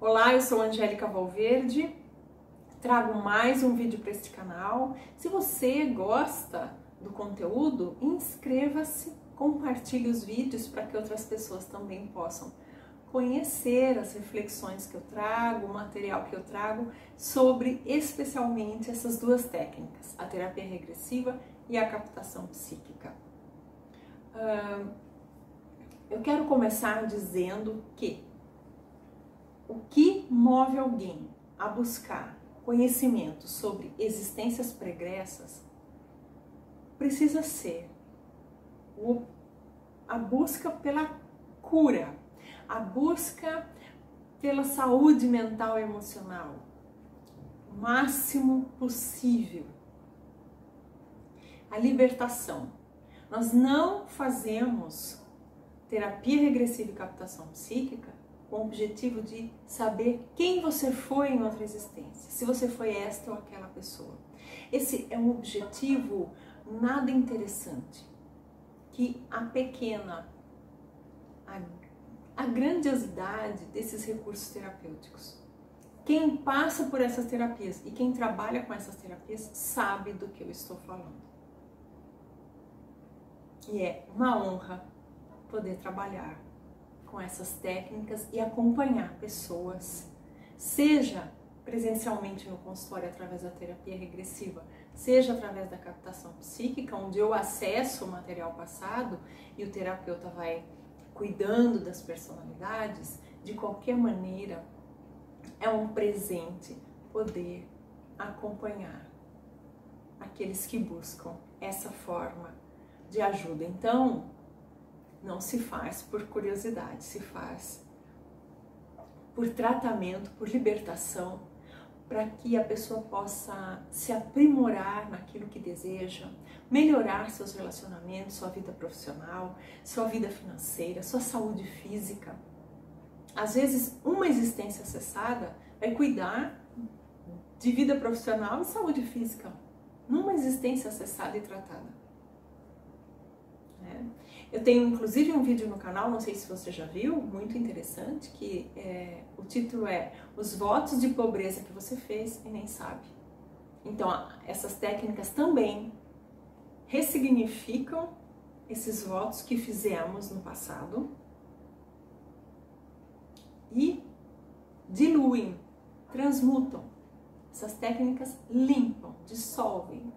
Olá, eu sou Angélica Valverde, trago mais um vídeo para este canal. Se você gosta do conteúdo, inscreva-se, compartilhe os vídeos para que outras pessoas também possam conhecer as reflexões que eu trago, o material que eu trago sobre especialmente essas duas técnicas, a terapia regressiva e a captação psíquica. Eu quero começar dizendo que o que move alguém a buscar conhecimento sobre existências pregressas precisa ser a busca pela cura, a busca pela saúde mental e emocional, o máximo possível, a libertação. Nós não fazemos terapia regressiva e captação psíquica com o objetivo de saber quem você foi em outra existência, se você foi esta ou aquela pessoa. Esse é um objetivo nada interessante, que a grandiosidade desses recursos terapêuticos. Quem passa por essas terapias e quem trabalha com essas terapias sabe do que eu estou falando. E é uma honra poder trabalhar com essas técnicas e acompanhar pessoas, seja presencialmente no consultório através da terapia regressiva, seja através da captação psíquica, onde eu acesso o material passado e o terapeuta vai cuidando das personalidades. De qualquer maneira, é um presente poder acompanhar aqueles que buscam essa forma de ajuda. Então, não se faz por curiosidade, se faz por tratamento, por libertação, para que a pessoa possa se aprimorar naquilo que deseja, melhorar seus relacionamentos, sua vida profissional, sua vida financeira, sua saúde física. Às vezes, uma existência acessada vai cuidar de vida profissional e saúde física, numa existência acessada e tratada. Eu tenho inclusive um vídeo no canal, não sei se você já viu, muito interessante, que o título é Os Votos de Pobreza que Você Fez e Nem Sabe. Então, essas técnicas também ressignificam esses votos que fizemos no passado e diluem, transmutam. Essas técnicas limpam, dissolvem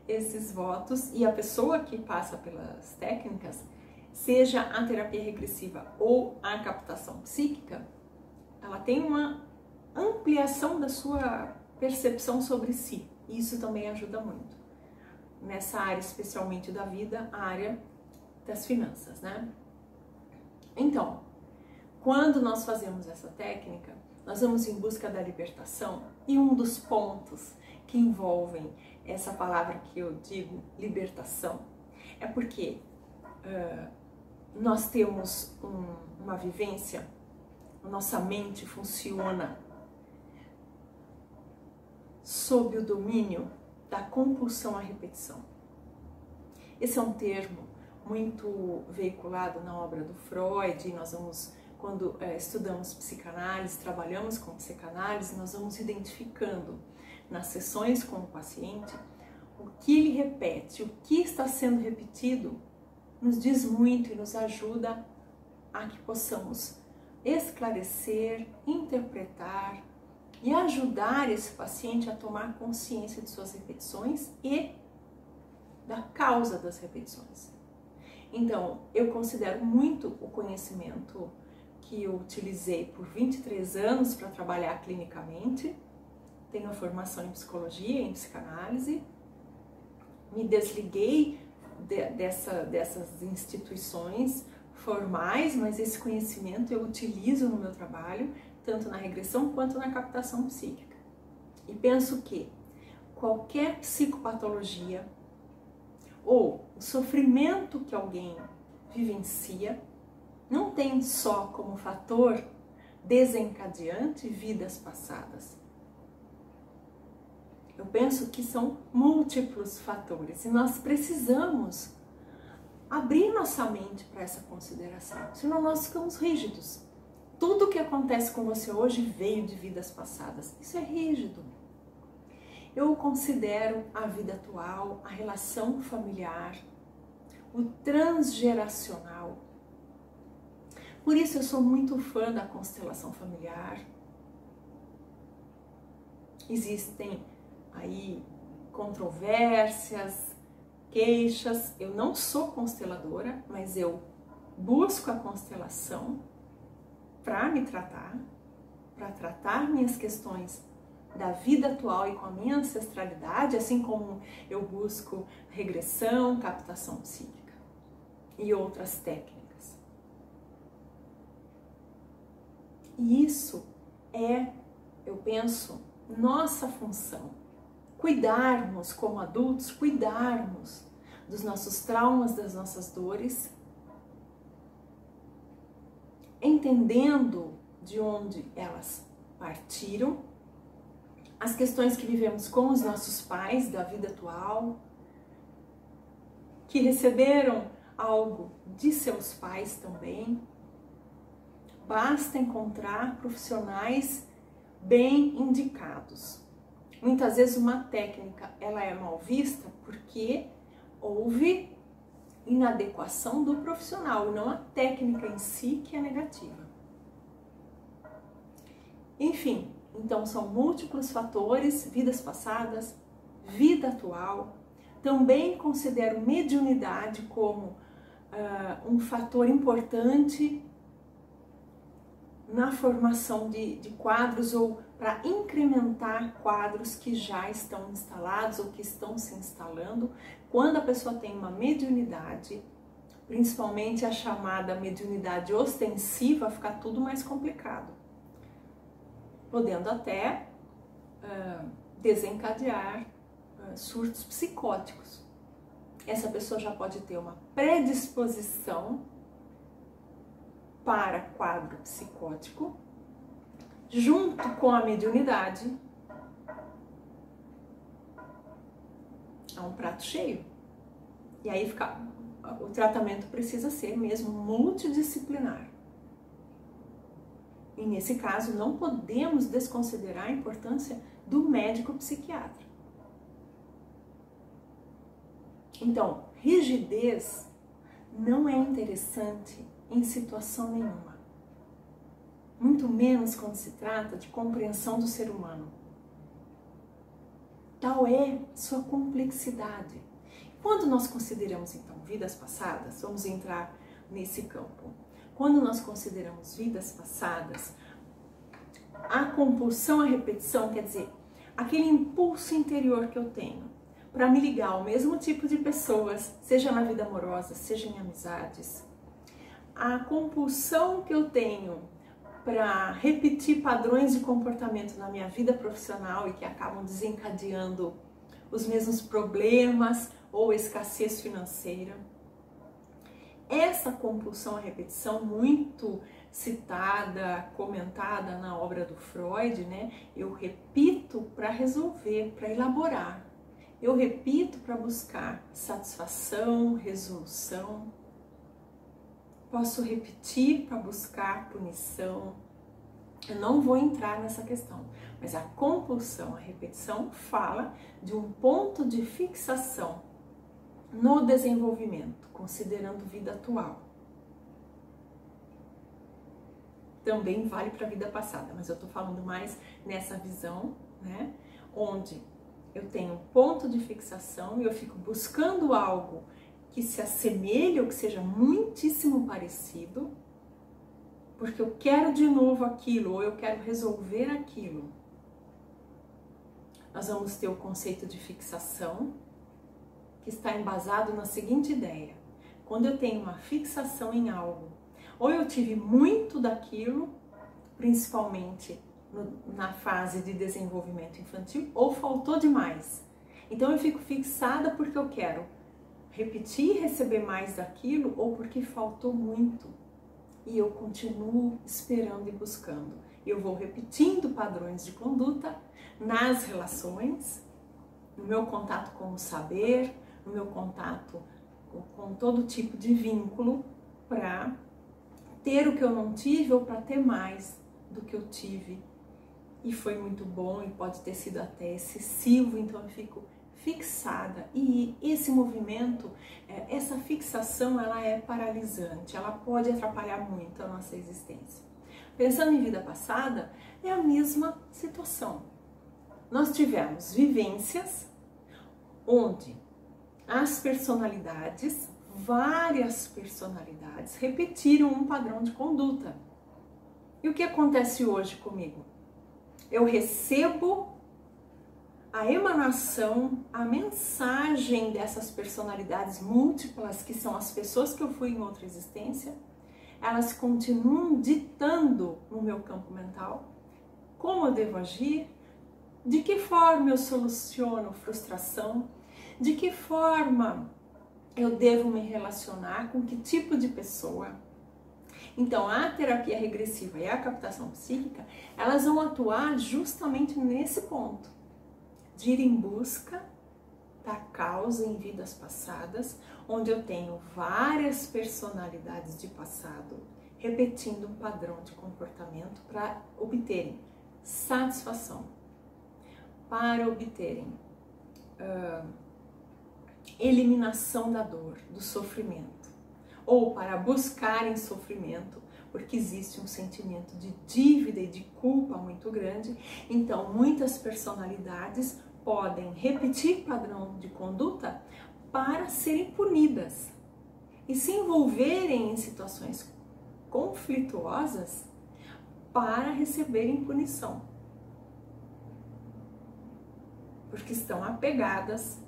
esses votos, e a pessoa que passa pelas técnicas, seja a terapia regressiva ou a captação psíquica, ela tem uma ampliação da sua percepção sobre si, e isso também ajuda muito nessa área, especialmente da vida, a área das finanças, né? Então, quando nós fazemos essa técnica, nós vamos em busca da libertação, e um dos pontos que envolvem essa palavra que eu digo, libertação, é porque nós temos uma vivência, nossa mente funciona sob o domínio da compulsão à repetição. Esse é um termo muito veiculado na obra do Freud, e nós vamos, quando estudamos psicanálise, trabalhamos com psicanálise, nós vamos identificando nas sessões com o paciente o que ele repete, o que está sendo repetido, nos diz muito e nos ajuda a que possamos esclarecer, interpretar e ajudar esse paciente a tomar consciência de suas repetições e da causa das repetições. Então, eu considero muito o conhecimento que eu utilizei por 23 anos para trabalhar clinicamente. Tenho a formação em psicologia, em psicanálise, me desliguei dessas instituições formais, mas esse conhecimento eu utilizo no meu trabalho, tanto na regressão quanto na captação psíquica. E penso que qualquer psicopatologia ou o sofrimento que alguém vivencia não tem só como fator desencadeante vidas passadas. Eu penso que são múltiplos fatores e nós precisamos abrir nossa mente para essa consideração, senão nós ficamos rígidos. tudo que acontece com você hoje veio de vidas passadas. Isso é rígido. Eu considero a vida atual, a relação familiar, o transgeracional. Por isso eu sou muito fã da constelação familiar. Existem aí controvérsias, queixas. Eu não sou consteladora, mas eu busco a constelação para me tratar, para tratar minhas questões da vida atual e com a minha ancestralidade, assim como eu busco regressão, captação psíquica e outras técnicas. E isso é, eu penso, nossa função. Cuidarmos como adultos, cuidarmos dos nossos traumas, das nossas dores, entendendo de onde elas partiram, as questões que vivemos com os nossos pais da vida atual, que receberam algo de seus pais também. Basta encontrar profissionais bem indicados. Muitas vezes uma técnica ela é mal vista porque houve inadequação do profissional e não a técnica em si que é negativa. Enfim, então são múltiplos fatores, vidas passadas, vida atual. Também considero mediunidade como um fator importante na formação de quadros ou para incrementar quadros que já estão instalados ou que estão se instalando. Quando a pessoa tem uma mediunidade, principalmente a chamada mediunidade ostensiva, fica tudo mais complicado, podendo até desencadear surtos psicóticos. Essa pessoa já pode ter uma predisposição para quadro psicótico, junto com a mediunidade, é um prato cheio. E aí o tratamento precisa ser mesmo multidisciplinar. E nesse caso não podemos desconsiderar a importância do médico psiquiatra. Então, rigidez não é interessante em situação nenhuma. Muito menos quando se trata de compreensão do ser humano. Tal é sua complexidade. Quando nós consideramos, então, vidas passadas, vamos entrar nesse campo. Quando nós consideramos vidas passadas, a compulsão à repetição, quer dizer, aquele impulso interior que eu tenho para me ligar ao mesmo tipo de pessoas, seja na vida amorosa, seja em amizades, a compulsão que eu tenho para repetir padrões de comportamento na minha vida profissional e que acabam desencadeando os mesmos problemas ou escassez financeira. Essa compulsão à repetição, muito citada, comentada na obra do Freud, né? Eu repito para resolver, para elaborar. Eu repito para buscar satisfação, resolução. Posso repetir para buscar punição. Eu não vou entrar nessa questão, mas a compulsão, a repetição, fala de um ponto de fixação no desenvolvimento, considerando vida atual. Também vale para a vida passada, mas eu estou falando mais nessa visão, né? Onde eu tenho um ponto de fixação e eu fico buscando algo que se assemelhe ou que seja muitíssimo parecido, porque eu quero de novo aquilo ou eu quero resolver aquilo. Nós vamos ter o conceito de fixação, que está embasado na seguinte ideia: quando eu tenho uma fixação em algo, ou eu tive muito daquilo, principalmente na fase de desenvolvimento infantil, ou faltou demais. Então eu fico fixada porque eu quero repetir e receber mais daquilo, ou porque faltou muito. E eu continuo esperando e buscando. Eu vou repetindo padrões de conduta nas relações, no meu contato com o saber, no meu contato com todo tipo de vínculo, para ter o que eu não tive ou para ter mais do que eu tive. E foi muito bom e pode ter sido até excessivo, então eu fico fixada. E esse movimento, essa fixação, ela é paralisante, ela pode atrapalhar muito a nossa existência. Pensando em vida passada, é a mesma situação. Nós tivemos vivências onde as personalidades, várias personalidades, repetiram um padrão de conduta. E o que acontece hoje comigo? Eu recebo a emanação, a mensagem dessas personalidades múltiplas, que são as pessoas que eu fui em outra existência, elas continuam ditando no meu campo mental como eu devo agir, de que forma eu soluciono frustração, de que forma eu devo me relacionar com que tipo de pessoa. Então, a terapia regressiva e a captação psíquica, elas vão atuar justamente nesse ponto, de ir em busca da causa em vidas passadas, onde eu tenho várias personalidades de passado repetindo um padrão de comportamento para obterem satisfação, para obterem eliminação da dor, do sofrimento, ou para buscarem sofrimento, porque existe um sentimento de dívida e de culpa muito grande. Então, muitas personalidades podem repetir padrão de conduta para serem punidas e se envolverem em situações conflituosas para receberem punição, porque estão apegadas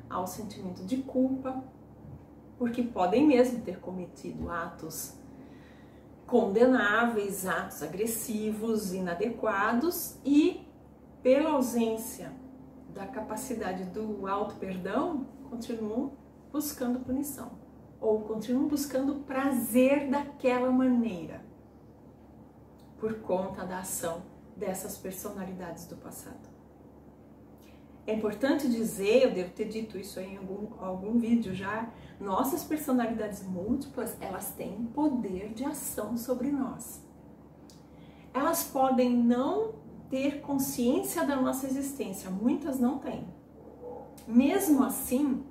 ao sentimento de culpa, porque podem mesmo ter cometido atos condenáveis, atos agressivos, inadequados, e pela ausência da capacidade do auto-perdão, continuam buscando punição, ou continuam buscando prazer daquela maneira, por conta da ação dessas personalidades do passado. É importante dizer, eu devo ter dito isso em algum vídeo já, nossas personalidades múltiplas, elas têm poder de ação sobre nós. Elas podem não ter consciência da nossa existência, muitas não têm. Mesmo assim,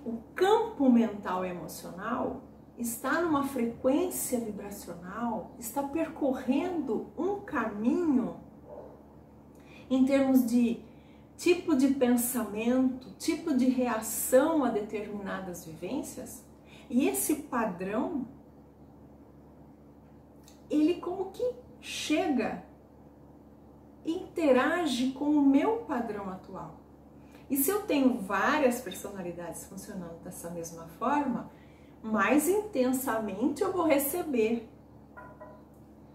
o campo mental e emocional está numa frequência vibracional, está percorrendo um caminho em termos de tipo de pensamento, tipo de reação a determinadas vivências, e esse padrão, ele como que chega, interage com o meu padrão atual. E se eu tenho várias personalidades funcionando dessa mesma forma, mais intensamente eu vou receber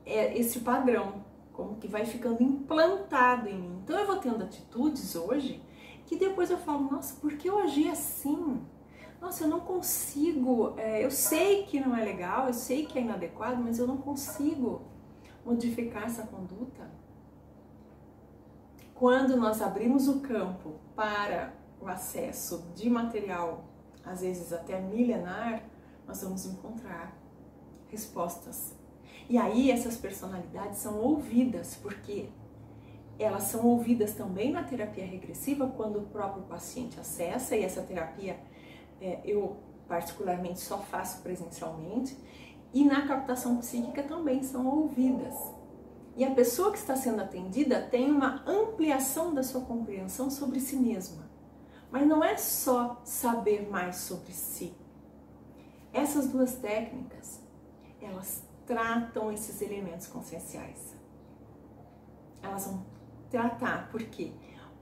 esse padrão, como que vai ficando implantado em mim. Então eu vou tendo atitudes hoje que depois eu falo, nossa, por que eu agi assim? Nossa, eu não consigo, eu sei que não é legal, eu sei que é inadequado, mas eu não consigo modificar essa conduta. Quando nós abrimos o campo para o acesso de material, às vezes até milenar, nós vamos encontrar respostas. E aí essas personalidades são ouvidas, porque elas são ouvidas também na terapia regressiva, quando o próprio paciente acessa, e essa terapia eu particularmente só faço presencialmente, e na captação psíquica também são ouvidas. E a pessoa que está sendo atendida tem uma ampliação da sua compreensão sobre si mesma. Mas não é só saber mais sobre si. Essas duas técnicas, elas tratam esses elementos conscienciais. Elas vão tratar, por quê?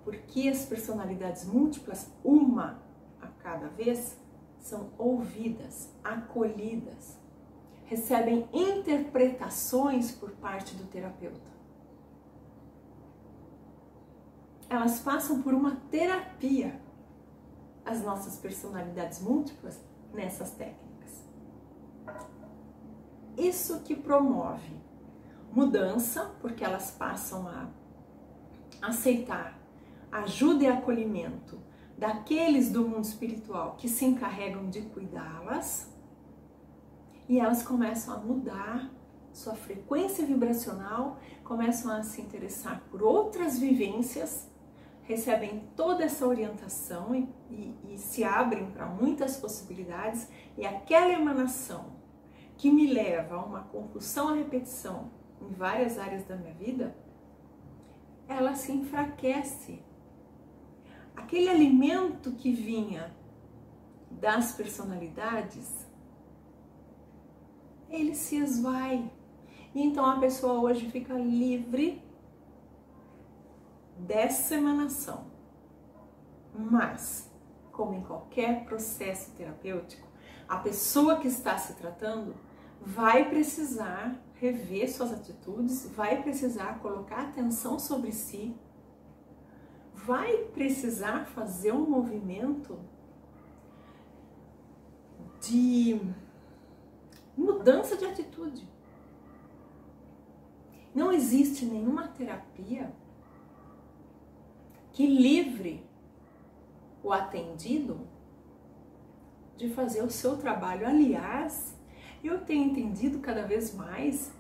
Porque as personalidades múltiplas, uma a cada vez, são ouvidas, acolhidas, recebem interpretações por parte do terapeuta. Elas passam por uma terapia, as nossas personalidades múltiplas, nessas técnicas. Isso que promove mudança, porque elas passam a aceitar ajuda e acolhimento daqueles do mundo espiritual que se encarregam de cuidá-las, e elas começam a mudar sua frequência vibracional, começam a se interessar por outras vivências, recebem toda essa orientação e se abrem para muitas possibilidades, e aquela emanação que me leva a uma compulsão à repetição em várias áreas da minha vida, ela se enfraquece. Aquele alimento que vinha das personalidades, ele se esvai. E então a pessoa hoje fica livre dessa emanação. Mas, como em qualquer processo terapêutico, a pessoa que está se tratando vai precisar rever suas atitudes, vai precisar colocar atenção sobre si, vai precisar fazer um movimento de mudança de atitude. Não existe nenhuma terapia que livre o atendido de fazer o seu trabalho. Aliás, eu tenho entendido cada vez mais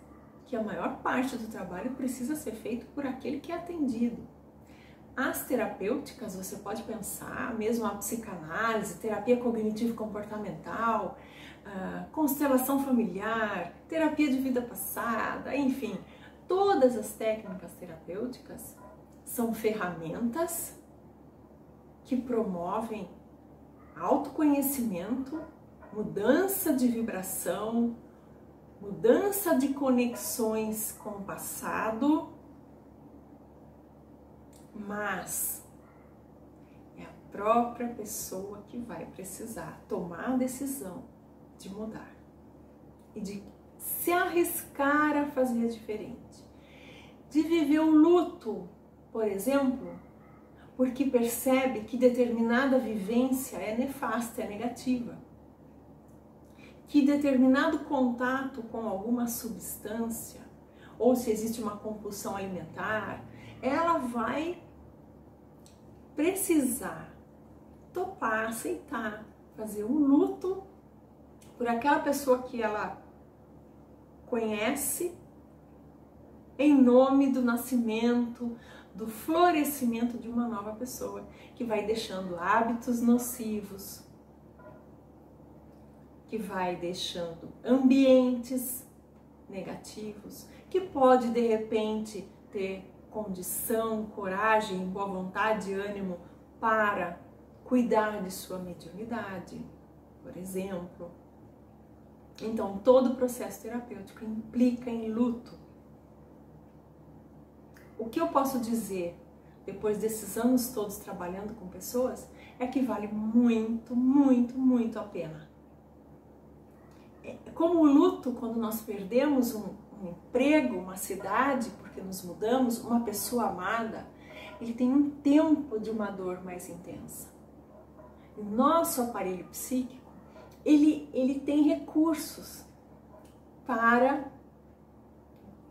que a maior parte do trabalho precisa ser feito por aquele que é atendido. As terapêuticas, você pode pensar, mesmo a psicanálise, terapia cognitivo-comportamental, constelação familiar, terapia de vida passada, enfim, todas as técnicas terapêuticas são ferramentas que promovem autoconhecimento, mudança de vibração, mudança de conexões com o passado, mas é a própria pessoa que vai precisar tomar a decisão de mudar e de se arriscar a fazer diferente, de viver o luto, por exemplo, porque percebe que determinada vivência é nefasta, é negativa, que determinado contato com alguma substância, ou se existe uma compulsão alimentar, ela vai precisar topar, aceitar, fazer um luto por aquela pessoa que ela conhece, em nome do nascimento, do florescimento de uma nova pessoa, que vai deixando hábitos nocivos, que vai deixando ambientes negativos, que pode de repente ter condição, coragem, boa vontade, ânimo para cuidar de sua mediunidade, por exemplo. Então, todo o processo terapêutico implica em luto. O que eu posso dizer, depois desses anos todos trabalhando com pessoas, é que vale muito, muito, muito a pena. Como o luto, quando nós perdemos um emprego, uma cidade, porque nos mudamos, uma pessoa amada, ele tem um tempo de uma dor mais intensa. O nosso aparelho psíquico, ele tem recursos para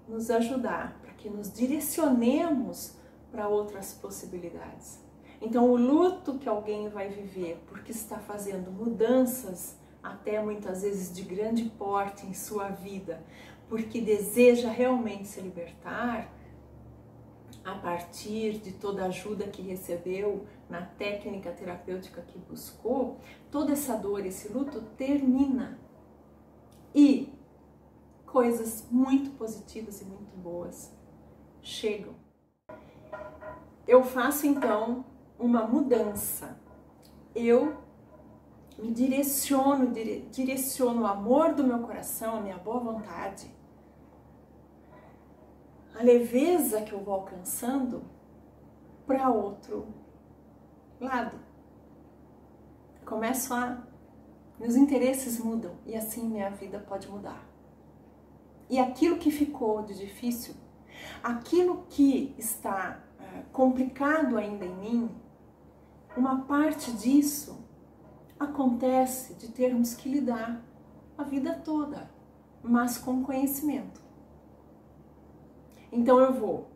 nos ajudar, para que nos direcionemos para outras possibilidades. Então, o luto que alguém vai viver porque está fazendo mudanças, até muitas vezes de grande porte em sua vida, porque deseja realmente se libertar, a partir de toda a ajuda que recebeu na técnica terapêutica que buscou, toda essa dor, esse luto termina. E coisas muito positivas e muito boas chegam. Eu faço então uma mudança. Eu me direciono o amor do meu coração, a minha boa vontade, a leveza que eu vou alcançando para outro lado. Meus interesses mudam e assim minha vida pode mudar. E aquilo que ficou de difícil, aquilo que está complicado ainda em mim, uma parte disso acontece de termos que lidar a vida toda, mas com conhecimento. Então eu vou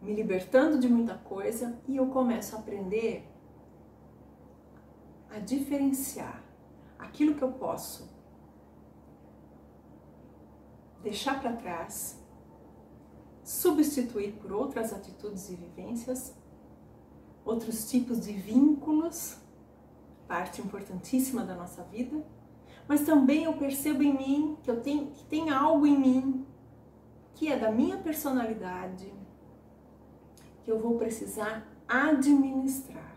me libertando de muita coisa e eu começo a aprender a diferenciar aquilo que eu posso deixar para trás, substituir por outras atitudes e vivências, outros tipos de vínculos, parte importantíssima da nossa vida, mas também eu percebo em mim que tem algo em mim que é da minha personalidade, que eu vou precisar administrar,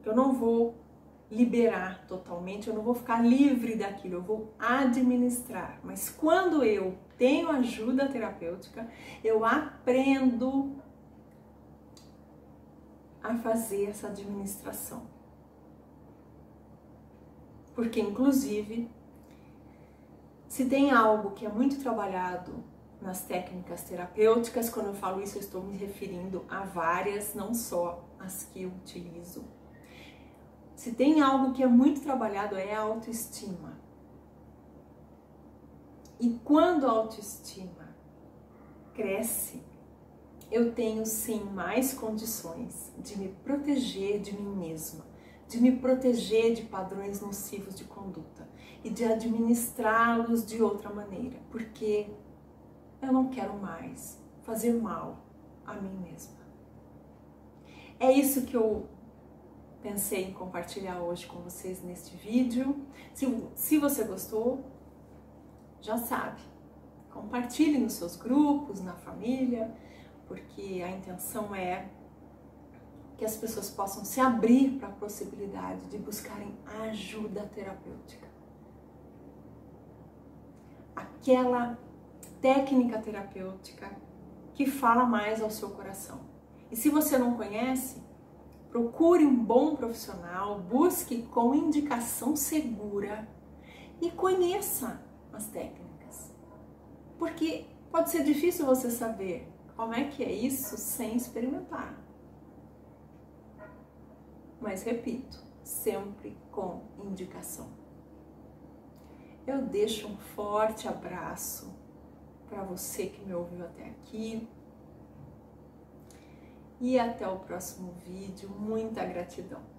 que eu não vou liberar totalmente, eu não vou ficar livre daquilo, eu vou administrar. Mas quando eu tenho ajuda terapêutica, eu aprendo a fazer essa administração. Porque, inclusive, se tem algo que é muito trabalhado nas técnicas terapêuticas, quando eu falo isso, eu estou me referindo a várias, não só as que eu utilizo. Se tem algo que é muito trabalhado é a autoestima. E quando a autoestima cresce, eu tenho sim mais condições de me proteger de mim mesma, de me proteger de padrões nocivos de conduta e de administrá-los de outra maneira, porque eu não quero mais fazer mal a mim mesma. É isso que eu pensei em compartilhar hoje com vocês neste vídeo. Se você gostou, já sabe, compartilhe nos seus grupos, na família, porque a intenção é que as pessoas possam se abrir para a possibilidade de buscarem ajuda terapêutica. Aquela técnica terapêutica que fala mais ao seu coração. E se você não conhece, procure um bom profissional, busque com indicação segura e conheça as técnicas. Porque pode ser difícil você saber como é que é isso sem experimentar. Mas repito, sempre com indicação. Eu deixo um forte abraço para você que me ouviu até aqui. E até o próximo vídeo. Muita gratidão!